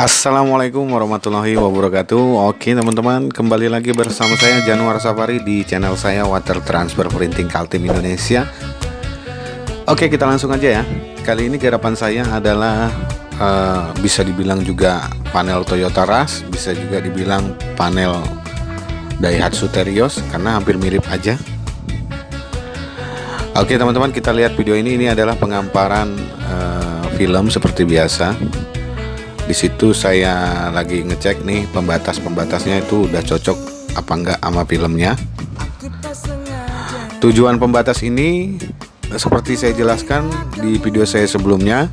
Assalamualaikum warahmatullahi wabarakatuh. Oke teman-teman, kembali lagi bersama saya Januar Safari di channel saya Water Transfer Printing Kaltim Indonesia. Oke, kita langsung aja ya. Kali ini garapan saya adalah bisa dibilang juga panel Toyota Rush, bisa juga dibilang panel Daihatsu Terios karena hampir mirip aja. Oke teman-teman, kita lihat video ini. Ini adalah pengamparan film seperti biasa. Di situ saya lagi ngecek nih pembatas-pembatasnya itu udah cocok apa enggak sama filmnya. Tujuan pembatas ini seperti saya jelaskan di video saya sebelumnya,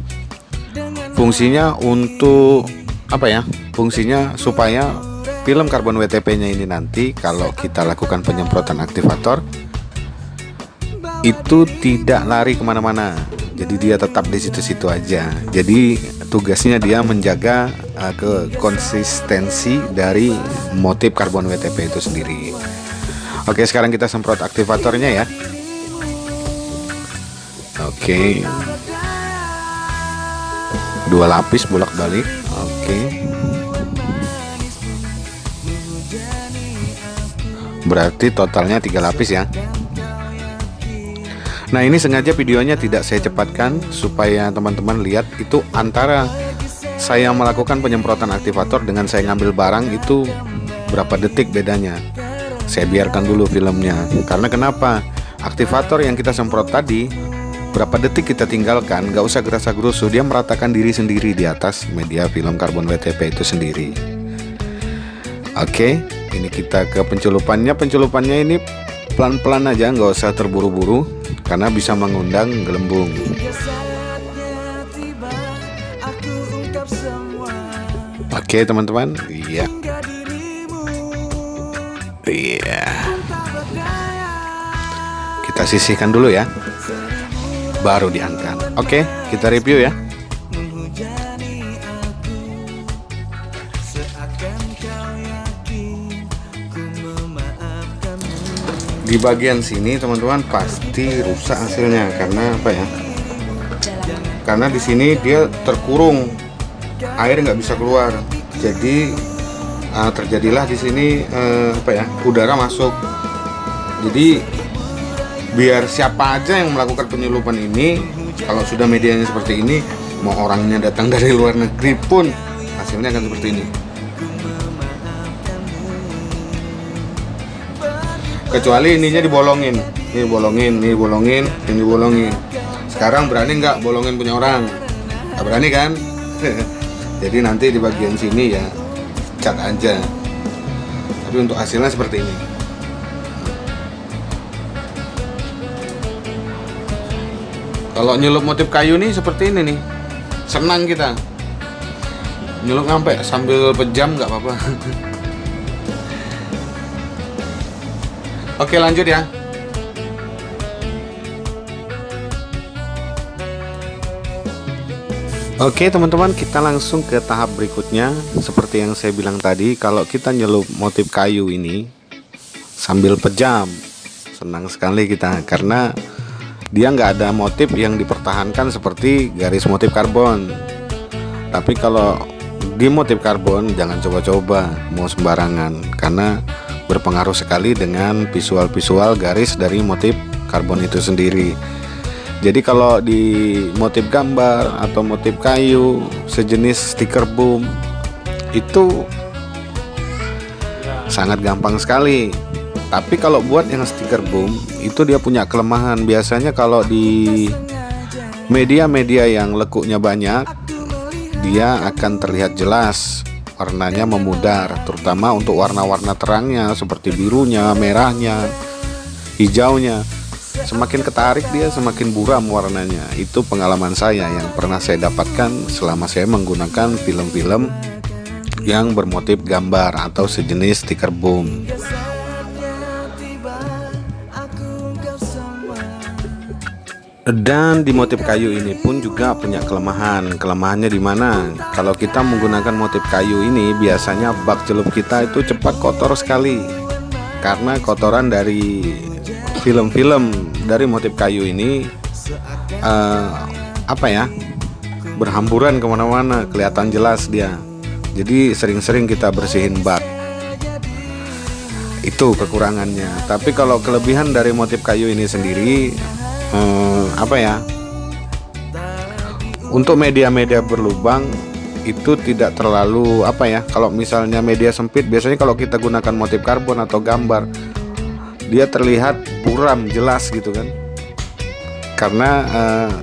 fungsinya untuk apa ya? Fungsinya supaya film karbon WTP-nya ini nanti kalau kita lakukan penyemprotan aktivator itu tidak lari kemana-mana. Jadi dia tetap di situ-situ aja. Jadi tugasnya dia menjaga konsistensi dari motif karbon WTP itu sendiri. Oke, sekarang kita semprot aktivatornya ya. Oke, 2 lapis bolak-balik. Oke, berarti totalnya 3 lapis ya. Nah, ini sengaja videonya tidak saya cepatkan supaya teman-teman lihat itu antara saya melakukan penyemprotan aktivator dengan saya ngambil barang itu berapa detik bedanya. Saya biarkan dulu filmnya. Karena kenapa? Aktivator yang kita semprot tadi berapa detik kita tinggalkan, gak usah gerasa-gerusu, dia meratakan diri sendiri di atas media film karbon WTP itu sendiri. Oke, ini kita ke pencelupannya. Pencelupannya ini pelan-pelan aja, nggak usah terburu-buru karena bisa mengundang gelembung. Oke teman-teman, iya, kita sisihkan dulu ya, baru diangkat. Oke, kita review ya. Di bagian sini teman-teman pasti rusak hasilnya karena apa ya? Karena di sini dia terkurung, air nggak bisa keluar. Jadi terjadilah di sini apa ya? Udara masuk. Jadi biar siapa aja yang melakukan penyelupan ini, kalau sudah medianya seperti ini, mau orangnya datang dari luar negeri pun hasilnya akan seperti ini. Kecuali ininya dibolongin, ini bolongin, ini bolongin, ini bolongin. Sekarang berani nggak bolongin punya orang? Nggak berani kan? Jadi nanti di bagian sini ya cat aja. Tapi untuk hasilnya seperti ini. Kalau nyelup motif kayu nih seperti ini nih, senang kita. Nyelup sampai sambil pejam nggak apa-apa. Oke, lanjut ya. Oke teman-teman, kita langsung ke tahap berikutnya. Seperti yang saya bilang tadi, kalau kita nyelup motif kayu ini sambil pejam, senang sekali kita karena dia nggak ada motif yang dipertahankan seperti garis motif karbon. Tapi kalau di motif karbon jangan coba-coba mau sembarangan karena berpengaruh sekali dengan visual-visual garis dari motif karbon itu sendiri. Jadi kalau di motif gambar atau motif kayu sejenis stiker boom itu sangat gampang sekali. Tapi kalau buat yang stiker boom itu dia punya kelemahan. Biasanya kalau di media-media yang lekuknya banyak, dia akan terlihat jelas, warnanya memudar, terutama untuk warna-warna terangnya seperti birunya, merahnya, hijaunya. Semakin ketarik dia semakin buram warnanya. Itu pengalaman saya yang pernah saya dapatkan selama saya menggunakan film-film yang bermotif gambar atau sejenis stiker boom. Dan di motif kayu ini pun juga punya kelemahan. Kelemahannya di mana? Kalau kita menggunakan motif kayu ini, biasanya bak celup kita itu cepat kotor sekali. Karena kotoran dari film-film dari motif kayu ini apa ya? berhamburan kemana-mana, kelihatan jelas dia. jadi sering-sering kita bersihin bak. Itu kekurangannya. Tapi kalau kelebihan dari motif kayu ini sendiri, untuk media-media berlubang itu tidak terlalu kalau misalnya media sempit, biasanya kalau kita gunakan motif karbon atau gambar, dia terlihat buram jelas gitu kan, karena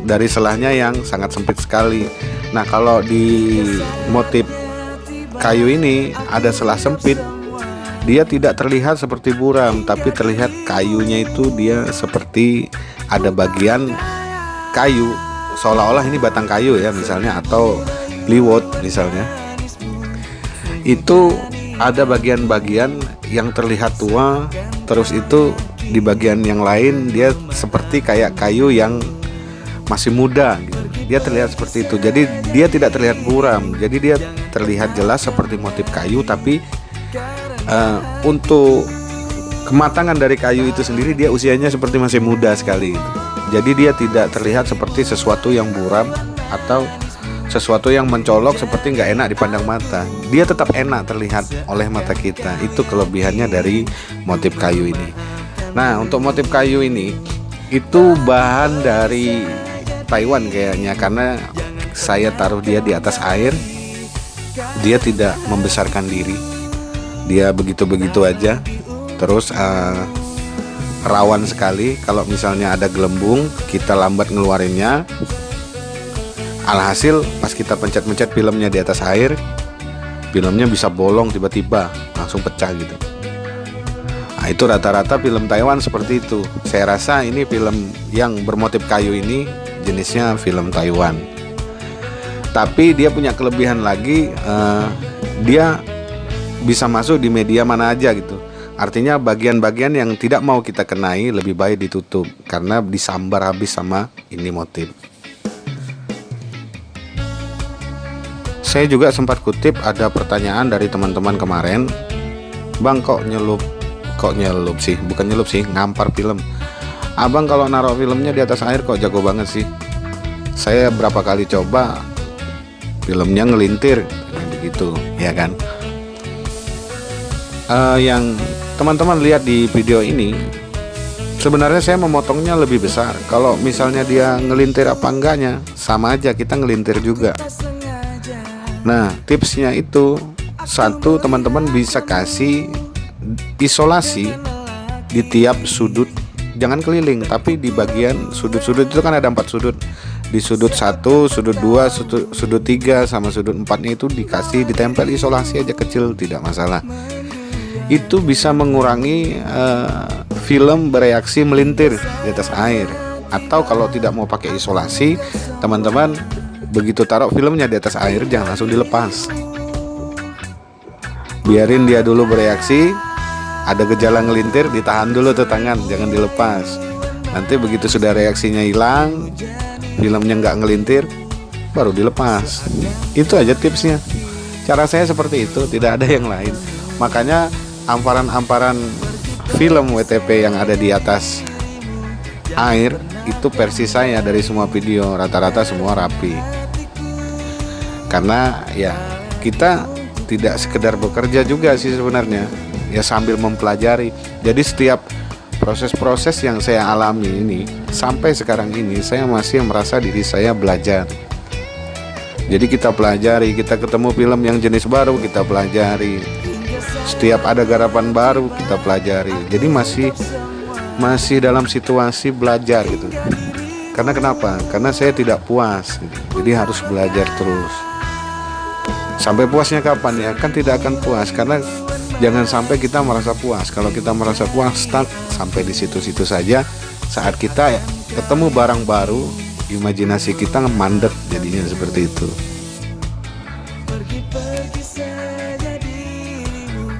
dari selahnya yang sangat sempit sekali. Nah, kalau di motif kayu ini ada selah sempit, dia tidak terlihat seperti buram, tapi terlihat kayunya itu dia seperti ada bagian kayu, seolah-olah ini batang kayu ya misalnya, atau liwod misalnya. Itu ada bagian-bagian yang terlihat tua, terus itu di bagian yang lain dia seperti kayak kayu yang masih muda gitu. Dia terlihat seperti itu. Jadi dia tidak terlihat buram. Jadi dia terlihat jelas seperti motif kayu, tapi untuk kematangan dari kayu itu sendiri dia usianya seperti masih muda sekali gitu. Jadi dia tidak terlihat seperti sesuatu yang buram atau sesuatu yang mencolok seperti nggak enak dipandang mata. Dia tetap enak terlihat oleh mata kita. Itu kelebihannya dari motif kayu ini. Nah, untuk motif kayu ini itu bahan dari Taiwan kayaknya, karena saya taruh dia di atas air. Dia tidak membesarkan diri. Dia begitu-begitu aja. Terus rawan sekali kalau misalnya ada gelembung, kita lambat ngeluarinnya. Alhasil pas kita pencet-pencet filmnya di atas air, filmnya bisa bolong tiba-tiba, langsung pecah gitu. Nah, itu rata-rata film Taiwan seperti itu. Saya rasa ini film yang bermotif kayu ini jenisnya film Taiwan. Tapi dia punya kelebihan lagi, dia bisa masuk di media mana aja gitu. Artinya bagian-bagian yang tidak mau kita kenai lebih baik ditutup, karena disambar habis sama ini motif. Saya juga sempat kutip ada pertanyaan dari teman-teman kemarin, "Bang, kok nyelup sih? Bukan nyelup sih, ngampar film. Abang kalau naruh filmnya di atas air kok jago banget sih. Saya berapa kali coba filmnya ngelintir." Begitu, ya kan? Yang teman-teman lihat di video ini, sebenarnya saya memotongnya lebih besar. Kalau misalnya dia ngelintir apa enggaknya, sama aja kita ngelintir juga. Nah, tipsnya itu satu, teman-teman bisa kasih isolasi di tiap sudut, jangan keliling, tapi di bagian sudut-sudut itu kan ada 4 sudut. Di sudut 1, sudut 2, sudut 3 sama sudut 4-nya itu dikasih ditempel isolasi aja kecil, tidak masalah. Itu bisa mengurangi film bereaksi melintir di atas air. Atau kalau tidak mau pakai isolasi, teman-teman begitu taruh filmnya di atas air, jangan langsung dilepas. Biarin dia dulu bereaksi, ada gejala ngelintir, ditahan dulu tuh tangan, jangan dilepas. Nanti begitu sudah reaksinya hilang, filmnya nggak ngelintir, baru dilepas. Itu aja tipsnya. Cara saya seperti itu, tidak ada yang lain. Makanya amparan-amparan film WTP yang ada di atas air itu versi saya dari semua video, rata-rata semua rapi. Karena ya kita tidak sekedar bekerja juga sih sebenarnya, ya sambil mempelajari. Jadi setiap proses-proses yang saya alami ini sampai sekarang ini, saya masih merasa diri saya belajar. Jadi kita pelajari, kita ketemu film yang jenis baru, kita pelajari. Setiap ada garapan baru kita pelajari. Jadi masih dalam situasi belajar gitu. Karena kenapa? Karena saya tidak puas gitu. Jadi harus belajar terus. Sampai puasnya kapan ya? Kan tidak akan puas, karena jangan sampai kita merasa puas. Kalau kita merasa puas, stuck sampai di situ-situ saja. Saat kita ketemu barang baru, imajinasi kita mandek, jadinya seperti itu.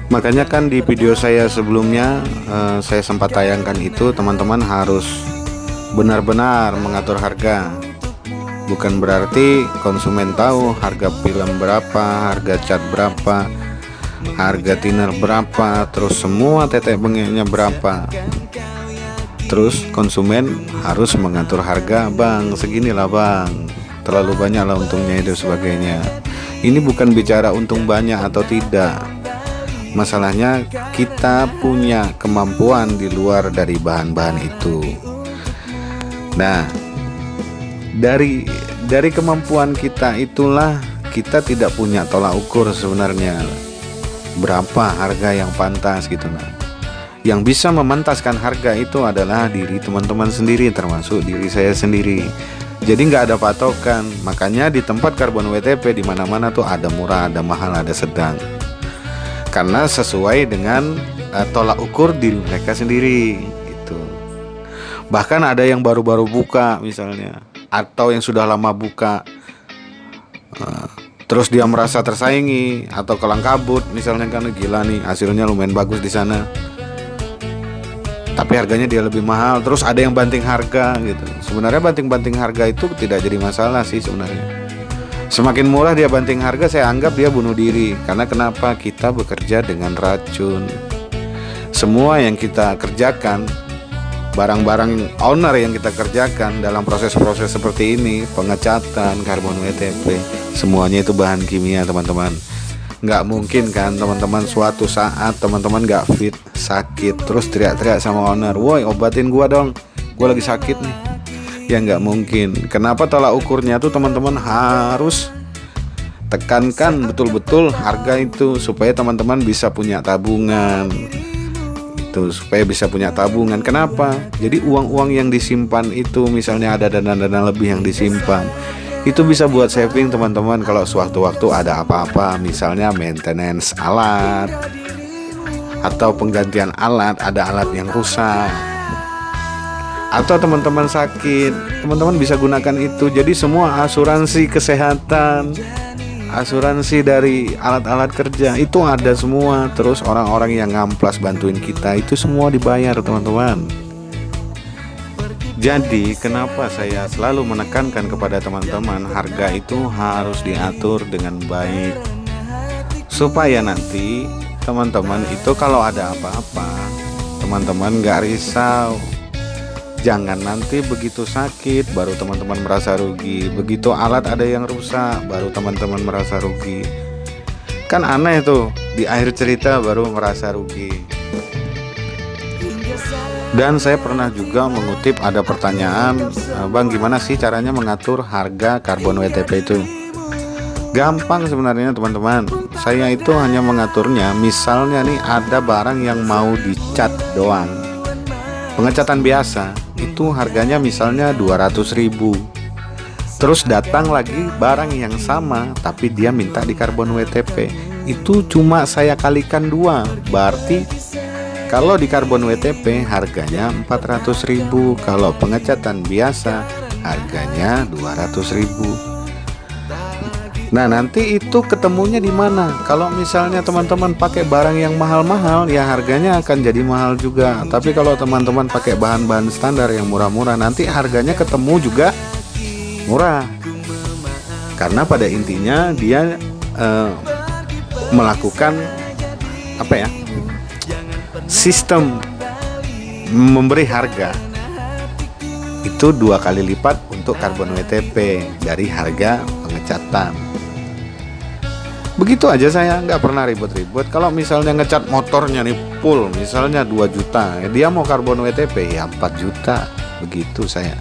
Makanya kan di video saya sebelumnya saya sempat tayangkan itu, teman-teman harus benar-benar mengatur harga. Bukan berarti konsumen tahu harga film berapa, harga cat berapa, harga thinner berapa, terus semua tetek bengeknya berapa. Terus konsumen harus mengatur harga, "Bang, seginilah bang, terlalu banyak lah untungnya itu sebagainya." Ini bukan bicara untung banyak atau tidak. Masalahnya kita punya kemampuan di luar dari bahan-bahan itu. Nah, dari kemampuan kita itulah kita tidak punya tolak ukur sebenarnya berapa harga yang pantas gitu. Nah, yang bisa memantaskan harga itu adalah diri teman-teman sendiri, termasuk diri saya sendiri. Jadi nggak ada patokan. Makanya di tempat karbon WTP di mana-mana tuh ada murah, ada mahal, ada sedang. Karena sesuai dengan tolak ukur diri mereka sendiri gitu. Bahkan ada yang baru-baru buka misalnya, atau yang sudah lama buka, terus dia merasa tersaingi atau kelang kabut misalnya, kan gila nih hasilnya lumayan bagus di sana, tapi harganya dia lebih mahal. Terus ada yang banting harga gitu. Sebenarnya banting-banting harga itu tidak jadi masalah sih sebenarnya. Semakin murah dia banting harga, saya anggap dia bunuh diri. Karena kenapa? Kita bekerja dengan racun. Semua yang kita kerjakan, barang-barang owner yang kita kerjakan dalam proses-proses seperti ini, pengecatan, karbon WTP, semuanya itu bahan kimia teman-teman. Nggak mungkin kan teman-teman suatu saat teman-teman nggak fit, sakit, terus teriak-teriak sama owner, woi obatin gua dong, gua lagi sakit nih. Ya nggak mungkin. Kenapa? Tolak ukurnya tuh teman-teman harus tekankan betul-betul harga itu, supaya teman-teman bisa punya tabungan. Itu supaya bisa punya tabungan. Kenapa? Jadi uang-uang yang disimpan itu, misalnya ada dana-dana lebih yang disimpan, itu bisa buat saving teman-teman kalau sewaktu-waktu ada apa-apa, misalnya maintenance alat atau penggantian alat, ada alat yang rusak, atau teman-teman sakit, teman-teman bisa gunakan itu. Jadi semua asuransi kesehatan, asuransi dari alat-alat kerja itu ada semua. Terus orang-orang yang ngamplas bantuin kita itu semua dibayar teman-teman. Jadi kenapa saya selalu menekankan kepada teman-teman, harga itu harus diatur dengan baik, supaya nanti teman-teman itu kalau ada apa-apa, teman-teman gak risau. Jangan nanti begitu sakit baru teman-teman merasa rugi, begitu alat ada yang rusak baru teman-teman merasa rugi. Kan aneh tuh, di akhir cerita baru merasa rugi. Dan saya pernah juga mengutip ada pertanyaan, Bang gimana sih caranya mengatur harga karbon WTP itu? Gampang sebenarnya teman-teman. Saya itu hanya mengaturnya, misalnya nih ada barang yang mau dicat doang, pengecatan biasa, itu harganya misalnya 200.000. Terus datang lagi barang yang sama tapi dia minta di karbon WTP, itu cuma saya kalikan 2, berarti kalau di karbon WTP harganya 400.000, kalau pengecatan biasa harganya 200.000. Nah nanti itu ketemunya di mana? Kalau misalnya teman-teman pakai barang yang mahal-mahal, ya harganya akan jadi mahal juga. Tapi kalau teman-teman pakai bahan-bahan standar yang murah-murah, nanti harganya ketemu juga murah. Karena pada intinya dia melakukan apa ya? Sistem memberi harga itu 2 kali lipat untuk karbon WTP dari harga pengecatan. Begitu aja, saya nggak pernah ribet-ribet. Kalau misalnya ngecat motornya nih full, misalnya 2 juta, dia mau karbon WTP ya 4 juta, begitu saya.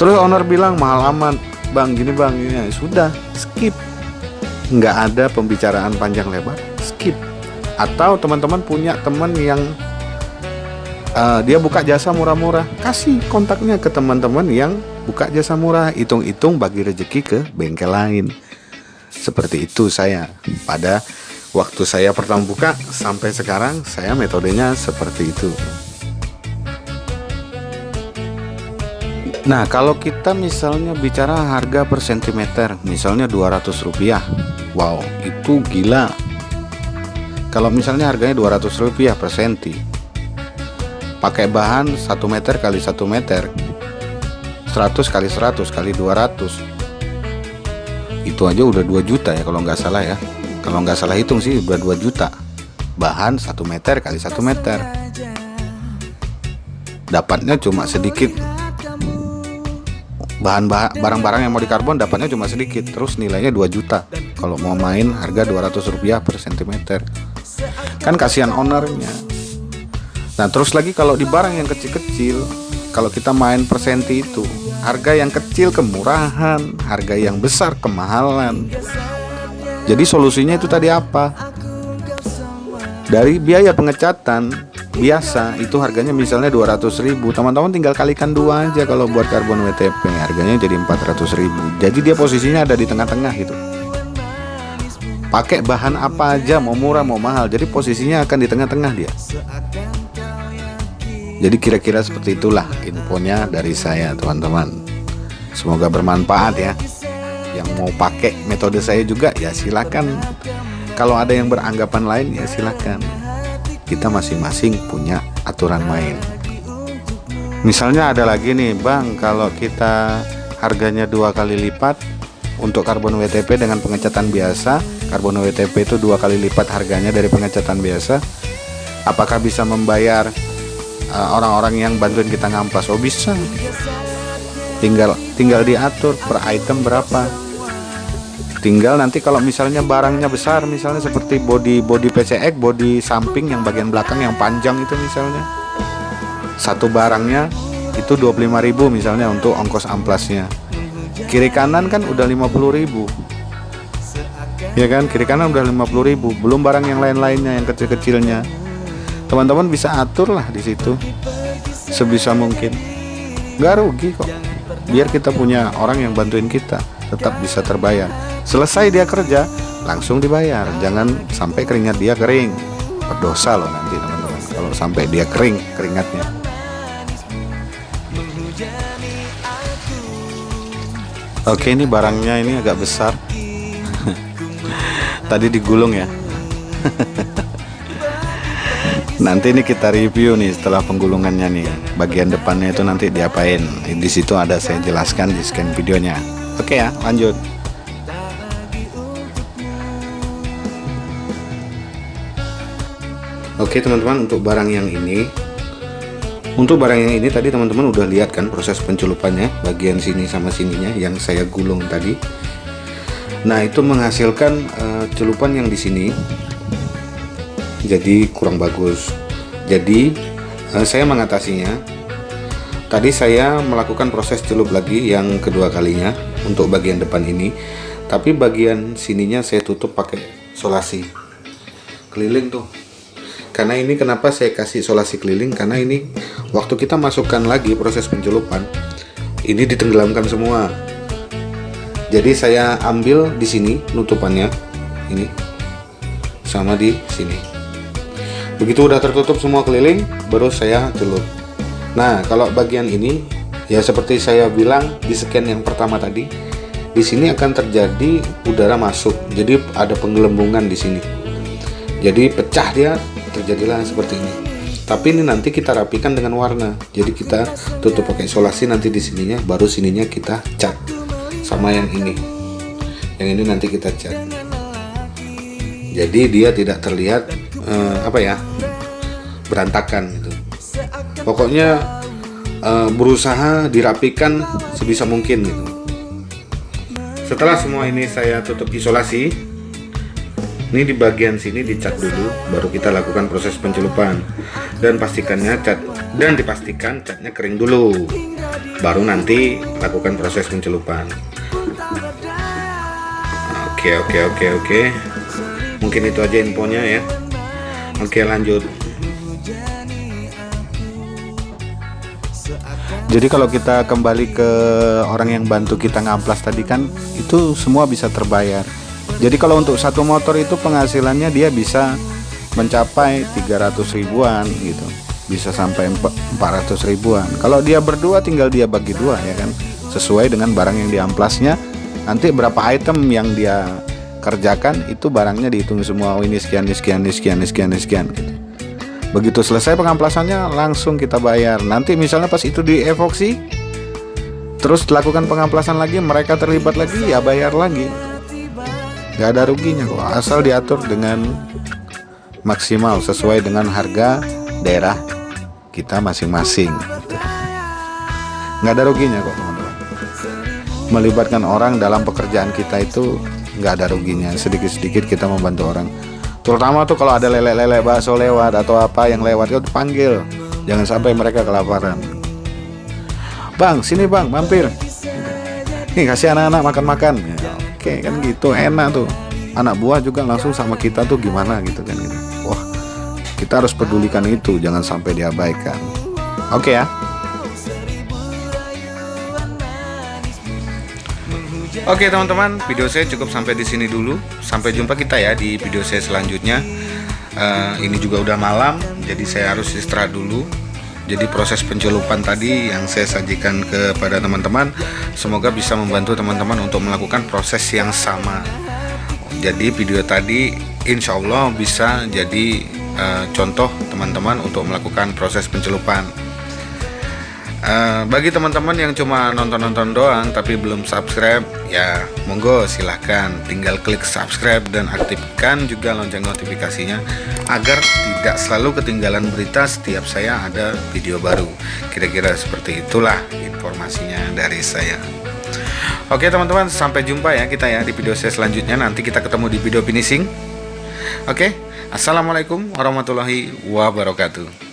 Terus owner bilang mahal amat, bang gini bang ini, sudah skip, nggak ada pembicaraan panjang lebar, skip. Atau teman-teman punya teman yang dia buka jasa murah-murah, kasih kontaknya ke teman-teman yang buka jasa murah, hitung-hitung bagi rezeki ke bengkel lain. Seperti itu saya pada waktu saya pertama buka sampai sekarang, saya metodenya seperti itu. Nah kalau kita misalnya bicara harga per sentimeter, misalnya 200 rupiah, wow itu gila. Kalau misalnya harganya 200 rupiah per senti, pakai bahan 1 meter kali 1 meter, 100 kali 100 kali 200, itu aja udah 2 juta ya kalau nggak salah ya. Kalau nggak salah hitung sih udah 2 juta. Bahan 1 meter kali 1 meter, dapatnya cuma sedikit. barang-barang yang mau dikarbon dapatnya cuma sedikit, terus nilainya 2 juta. Kalau mau main harga 200 rupiah per sentimeter. Kan kasihan ownernya. Nah terus lagi kalau di barang yang kecil-kecil, kalau kita main per senti itu, harga yang kecil kemurahan, harga yang besar kemahalan. Jadi solusinya itu tadi apa? Dari biaya pengecatan biasa itu harganya misalnya 200.000, teman-teman tinggal kalikan 2 aja kalau buat karbon WTP, harganya jadi 400.000. Jadi dia posisinya ada di tengah-tengah gitu. Pakai bahan apa aja, mau murah mau mahal, jadi posisinya akan di tengah-tengah dia. Jadi kira-kira seperti itulah infonya dari saya, teman-teman. Semoga bermanfaat ya. Yang mau pakai metode saya juga ya silakan. Kalau ada yang beranggapan lain ya silakan. Kita masing-masing punya aturan main. Misalnya ada lagi nih, Bang, kalau kita harganya 2 kali lipat untuk karbon WTP dengan pengecatan biasa, karbon WTP itu 2 kali lipat harganya dari pengecatan biasa, apakah bisa membayar orang-orang yang bantuin kita ngamplas? Oh bisa. Tinggal diatur per item berapa. Tinggal nanti kalau misalnya barangnya besar, misalnya seperti body PCX, body samping yang bagian belakang yang panjang itu misalnya, satu barangnya itu 25.000 misalnya untuk ongkos amplasnya. Kiri kanan kan udah 50.000, ya kan? Kiri kanan udah 50.000, belum barang yang lain-lainnya yang kecil-kecilnya. Teman-teman bisa atur lah di situ sebisa mungkin, nggak rugi kok. Biar kita punya orang yang bantuin kita, tetap bisa terbayar. Selesai dia kerja langsung dibayar, jangan sampai keringat dia kering, berdosa loh nanti teman-teman kalau sampai dia kering keringatnya. Oke, ini barangnya ini agak besar. Tadi digulung ya. Nanti ini kita review nih setelah penggulungannya nih, bagian depannya itu nanti diapain. Di situ ada saya jelaskan di scan videonya. Oke ya, lanjut. Oke teman-teman, untuk barang yang ini tadi teman-teman udah lihat kan proses pencelupannya, bagian sini sama sininya yang saya gulung tadi. Nah itu menghasilkan celupan yang di sini jadi kurang bagus. Jadi saya mengatasinya. Tadi saya melakukan proses celup lagi yang kedua kalinya untuk bagian depan ini, tapi bagian sininya saya tutup pakai solasi keliling tuh. Karena ini kenapa saya kasih solasi keliling, karena ini waktu kita masukkan lagi proses pencelupan ini ditenggelamkan semua. Jadi saya ambil di sini nutupannya ini sama di sini. Begitu udah tertutup semua keliling, baru saya celup. Nah kalau bagian ini ya seperti saya bilang di scan yang pertama tadi, di sini akan terjadi udara masuk, jadi ada penggelembungan di sini. Jadi pecah dia, terjadilah seperti ini. Tapi ini nanti kita rapikan dengan warna. Jadi kita tutup pakai solasi nanti di sininya, baru sininya kita cat sama yang ini. Yang ini nanti kita cat. Jadi dia tidak terlihat berantakan gitu. Pokoknya berusaha dirapikan sebisa mungkin gitu. Setelah semua ini saya tutup isolasi, ini di bagian sini dicat dulu, baru kita lakukan proses pencelupan dan dipastikan catnya kering dulu, baru nanti lakukan proses pencelupan. Oke. Mungkin itu aja infonya ya. Oke, lanjut. Jadi kalau kita kembali ke orang yang bantu kita ngamplas tadi kan, itu semua bisa terbayar. Jadi kalau untuk satu motor itu penghasilannya dia bisa mencapai 300 ribuan gitu, bisa sampai 400 ribuan. Kalau dia berdua tinggal dia bagi dua ya kan, sesuai dengan barang yang diamplasnya. Nanti berapa item yang dia kerjakan itu barangnya dihitung semua. Oh, ini sekian gitu. Begitu selesai pengamplasannya langsung kita bayar. Nanti misalnya pas itu di evoksi terus lakukan pengamplasan lagi, mereka terlibat lagi ya bayar lagi. Gak ada ruginya kok, asal diatur dengan maksimal sesuai dengan harga daerah kita masing-masing. Gak ada ruginya kok teman-teman. melibatkan orang dalam pekerjaan kita itu nggak ada ruginya. Sedikit-sedikit kita membantu orang, terutama tuh kalau ada lele-lele bakso lewat atau apa yang lewat, kita panggil, jangan sampai mereka kelaparan. Bang, sini bang, mampir, nih kasih anak-anak makan-makan ya, oke kan gitu, enak tuh. Anak buah juga langsung sama kita tuh gimana gitu kan gitu. Wah, kita harus pedulikan itu, jangan sampai diabaikan. Oke ya. Oke teman-teman, video saya cukup sampai di sini dulu. Sampai jumpa kita ya di video saya selanjutnya. Ini juga udah malam, jadi saya harus istirahat dulu. Jadi proses pencelupan tadi yang saya sajikan kepada teman-teman, semoga bisa membantu teman-teman untuk melakukan proses yang sama. Jadi video tadi insya Allah bisa jadi contoh teman-teman untuk melakukan proses pencelupan. Bagi teman-teman yang cuma nonton-nonton doang tapi belum subscribe, ya monggo silahkan tinggal klik subscribe dan aktifkan juga lonceng notifikasinya agar tidak selalu ketinggalan berita setiap saya ada video baru. Kira-kira seperti itulah informasinya dari saya. Oke teman-teman, sampai jumpa ya kita ya di video saya selanjutnya. Nanti kita ketemu di video finishing. Oke, assalamualaikum warahmatullahi wabarakatuh.